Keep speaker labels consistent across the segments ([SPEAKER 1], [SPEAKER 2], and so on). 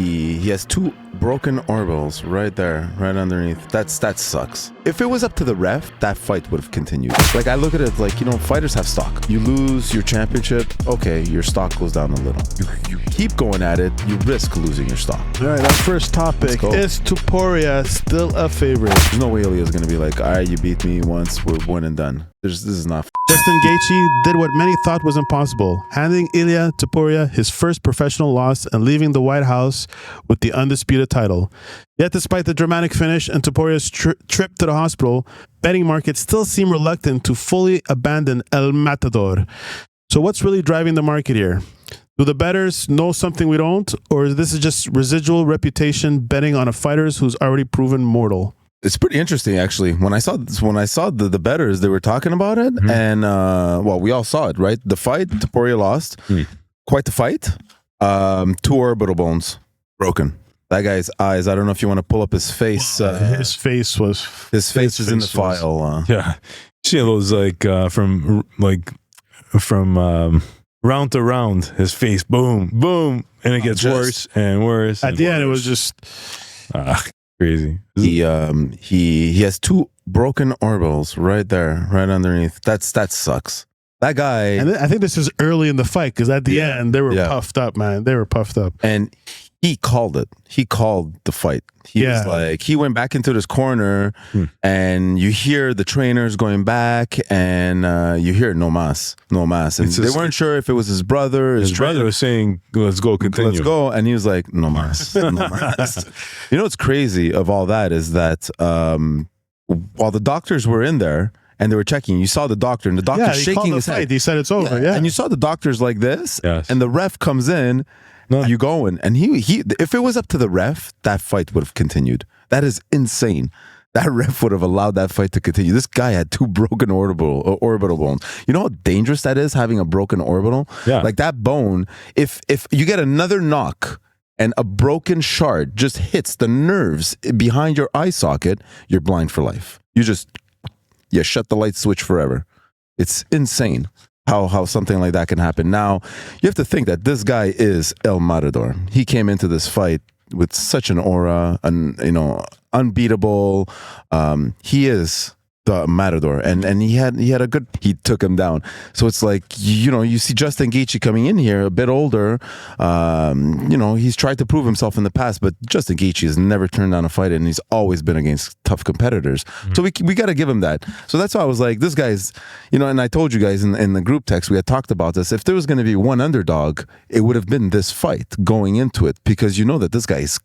[SPEAKER 1] he has two broken orbitals right there, right underneath. That sucks. If it was up to the ref, that fight would have continued. Like, I look at it like, fighters have stock. You lose your championship, okay, your stock goes down a little. You keep going at it, you risk losing your stock.
[SPEAKER 2] All right, our first topic is Topuria still a favorite?
[SPEAKER 1] There's no way Ilya's gonna be like, all right, you beat me once, we're one and done. This is not.
[SPEAKER 2] Justin Gaethje did what many thought was impossible, handing Ilia Topuria his first professional loss and leaving the White House with the undisputed title. Yet despite the dramatic finish and Topuria's trip to the hospital, betting markets still seem reluctant to fully abandon El Matador. So what's really driving the market here? Do the bettors know something we don't, or is this just residual reputation betting on a fighter who's already proven mortal?
[SPEAKER 1] It's pretty interesting, actually. When I saw the bettors, they were talking about it, and we all saw it, right? The fight, Topuria lost. Quite the fight. 2 orbital bones broken. That guy's eyes. I don't know if you want to pull up his face.
[SPEAKER 2] His face
[SPEAKER 1] is in the file.
[SPEAKER 3] Yeah, see those from round to round. His face, boom, boom, and it gets worse and worse.
[SPEAKER 2] At the end, it was just
[SPEAKER 3] crazy.
[SPEAKER 1] He has 2 broken orbitals right there, right underneath. That sucks. That guy.
[SPEAKER 2] And I think this is early in the fight because at the end they were puffed up, man. They were puffed up,
[SPEAKER 1] and he called it. He called the fight. He was like, he went back into this corner, and you hear the trainers going back, and you hear no mas. And they weren't sure if it was his brother.
[SPEAKER 3] His brother was saying, "Let's go, continue,
[SPEAKER 1] let's go," and he was like, "No mas, no mas." You know what's crazy of all that is that while the doctors were in there and they were checking, you saw the doctor, and the doctor shaking his head.
[SPEAKER 2] He said it's over.
[SPEAKER 1] And you saw the doctors like this, and the ref comes in. No, you going, and he if it was up to the ref, that fight would have continued. That is insane. That ref would have allowed that fight to continue. This guy had 2 broken orbital bones. You know how dangerous that is, having a broken orbital?
[SPEAKER 3] Yeah.
[SPEAKER 1] Like that bone, if you get another knock and a broken shard just hits the nerves behind your eye socket, you're blind for life. You shut the light switch forever. It's insane how something like that can happen. Now, you have to think that this guy is El Matador. He came into this fight with such an aura, unbeatable. He is the Matador, and he had a good. He took him down. So it's like you see Justin Gaethje coming in here a bit older. He's tried to prove himself in the past, but Justin Gaethje has never turned down a fight, and he's always been against tough competitors. So we got to give him that. So that's why I was like, this guy's, and I told you guys in the group text we had talked about this. If there was going to be one underdog, it would have been this fight going into it, because you know that this guy is.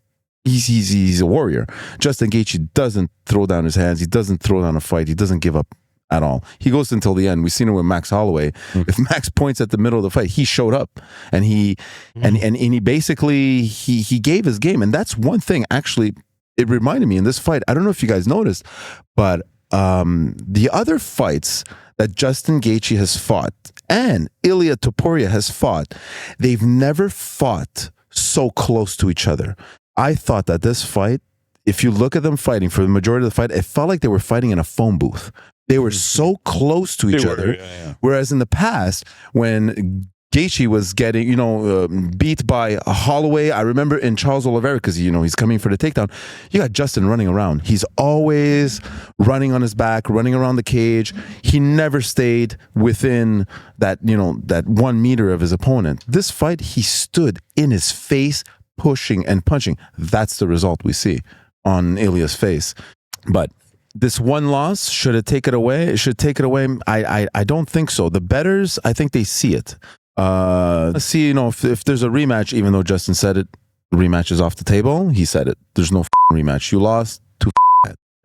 [SPEAKER 1] He's a warrior. Justin Gaethje doesn't throw down his hands. He doesn't throw down a fight. He doesn't give up at all. He goes until the end. We've seen it with Max Holloway. If Max points at the middle of the fight, he showed up, and he basically he gave his game. And that's one thing. Actually, it reminded me in this fight. I don't know if you guys noticed, but the other fights that Justin Gaethje has fought and Ilia Topuria has fought, they've never fought so close to each other. I thought that this fight, if you look at them fighting for the majority of the fight, it felt like they were fighting in a phone booth. They were so close to each other. Whereas in the past, when Gaethje was getting, beat by Holloway, I remember in Charles Oliveira, because, he's coming for the takedown, you got Justin running around. He's always running on his back, running around the cage. He never stayed within that 1 meter of his opponent. This fight, he stood in his face, pushing and punching. That's the result we see on Ilia's face. But this one loss, should it take it away? It should take it away. I don't think so. The bettors, I think they see it. See, if there's a rematch, even though Justin said it, the rematch is off the table. He said it. There's no rematch. You lost.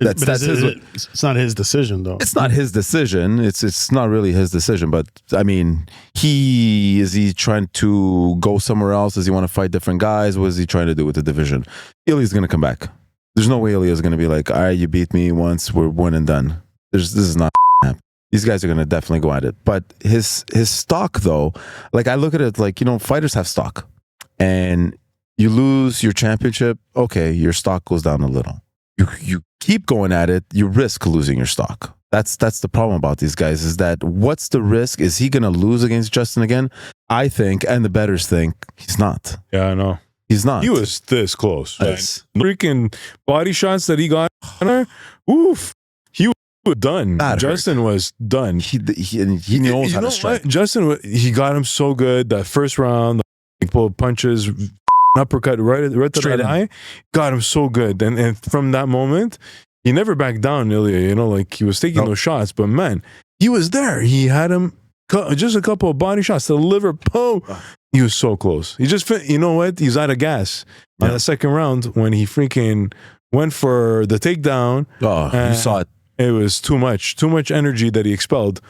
[SPEAKER 1] That's
[SPEAKER 2] it's not his decision, though.
[SPEAKER 1] It's not his decision. It's not really his decision. But I mean, is he trying to go somewhere else? Does he want to fight different guys? What is he trying to do with the division? Ilya's going to come back. There's no way Ilya's going to be like, all right, you beat me once, we're one and done. This is not happening. These guys are going to definitely go at it. But his stock, though, like I look at it like, fighters have stock, and you lose your championship. Okay, your stock goes down a little. You keep going at it, you risk losing your stock. That's the problem about these guys, is that what's the risk? Is he going to lose against Justin again? I think, and the bettors think, he's not.
[SPEAKER 3] Yeah, I know.
[SPEAKER 1] He's not.
[SPEAKER 3] He was this close.
[SPEAKER 1] Yes.
[SPEAKER 3] Freaking body shots that he got on her. Oof. He was done. Justin was done.
[SPEAKER 1] He knows how to strike.
[SPEAKER 3] Justin, he got him so good. That first round, he pulled punches, uppercut right to
[SPEAKER 1] Straight
[SPEAKER 3] the
[SPEAKER 1] in.
[SPEAKER 3] eye. Got him so good. And from that moment, he never backed down, Ilya. You know, like he was taking those shots. But man, he was there. He had him just a couple of body shots to the liver. Boom. He was so close. He just, you know what? He's out of gas on the second round when he freaking went for the takedown.
[SPEAKER 1] Oh, you saw it.
[SPEAKER 3] It was too much energy that he expelled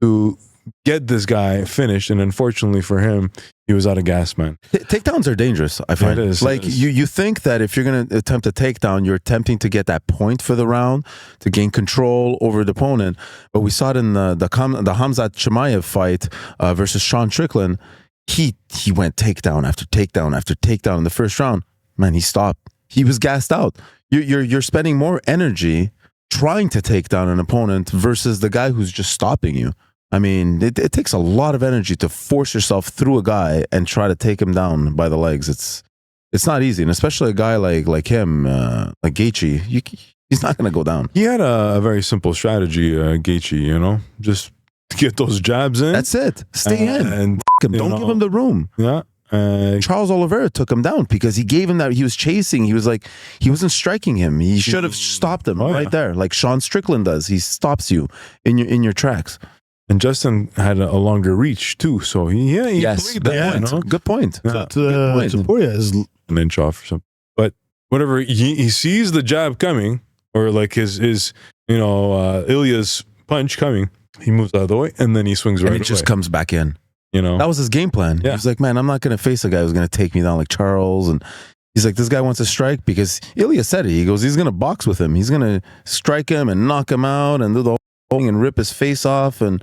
[SPEAKER 3] to get this guy finished. And unfortunately for him, he was out of gas, man.
[SPEAKER 1] Takedowns are dangerous, I find.
[SPEAKER 3] It is.
[SPEAKER 1] Like, you think that if you're going to attempt a takedown, you're attempting to get that point for the round, to gain control over the opponent. But we saw it in the Khamzat Chimaev fight versus Sean Strickland. He went takedown after takedown after takedown in the first round. Man, he stopped. He was gassed out. You're spending more energy trying to take down an opponent versus the guy who's just stopping you. I mean, it takes a lot of energy to force yourself through a guy and try to take him down by the legs. It's not easy, and especially a guy like him, like Gaethje, he's not going to go down.
[SPEAKER 3] He had a very simple strategy, Gaethje, you know, just get those jabs in.
[SPEAKER 1] That's it. Stay in.
[SPEAKER 3] And
[SPEAKER 1] Him. Don't give him the room.
[SPEAKER 3] Yeah.
[SPEAKER 1] Charles Oliveira took him down because he gave him that. He was chasing. He was like, he wasn't striking him. He should have stopped him right there, like Sean Strickland does. He stops you in your tracks.
[SPEAKER 3] And Justin had a longer reach too, so he
[SPEAKER 1] yes,
[SPEAKER 3] played that one, huh?
[SPEAKER 1] Good point.
[SPEAKER 2] Topuria is
[SPEAKER 3] an inch off or something. But whatever, he sees the jab coming, or like his Ilya's punch coming. He moves out of the way, and then he swings right
[SPEAKER 1] and it just
[SPEAKER 3] away.
[SPEAKER 1] comes back in.
[SPEAKER 3] You know,
[SPEAKER 1] that was his game plan.
[SPEAKER 3] Yeah.
[SPEAKER 1] He was like, man, I'm not going to face a guy who's going to take me down like Charles. And he's like, this guy wants to strike because Ilya said it. He goes, he's going to box with him. He's going to strike him and knock him out and do the whole thing and rip his face off. And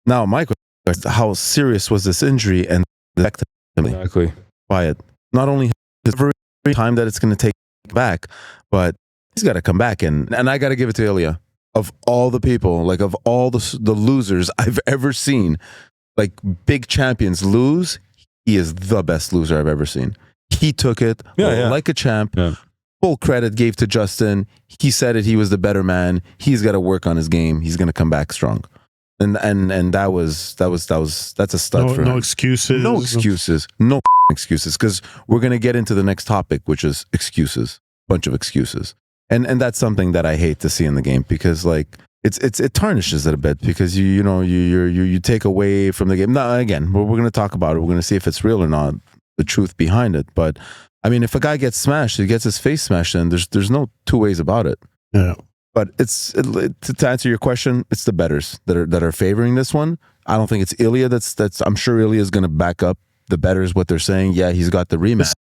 [SPEAKER 1] now, Michael, how serious was this injury and
[SPEAKER 3] exactly
[SPEAKER 1] by it? Not only every time that it's going to take back, but he's got to come back. And I got to give it to Ilya. Of all the people, like of all the losers I've ever seen, like big champions lose, he is the best loser I've ever seen. He took it like a champ.
[SPEAKER 3] Yeah.
[SPEAKER 1] Full credit gave to Justin. He said it. He was the better man. He's got to work on his game. He's going to come back strong. And that's a stud for him.
[SPEAKER 2] No excuses.
[SPEAKER 1] No excuses. No excuses. Because we're going to get into the next topic, which is excuses. Bunch of excuses. And that's something that I hate to see in the game because like it tarnishes it a bit because you take away from the game. Now again, we're going to talk about it. We're going to see if it's real or not, the truth behind it. But I mean, if a guy gets smashed, he gets his face smashed, and there's no two ways about it.
[SPEAKER 2] Yeah.
[SPEAKER 1] But to answer your question, it's the bettors that are favoring this one. I don't think it's Ilya. That's I'm sure Ilya is going to back up the bettors what they're saying. Yeah, he's got the rematch.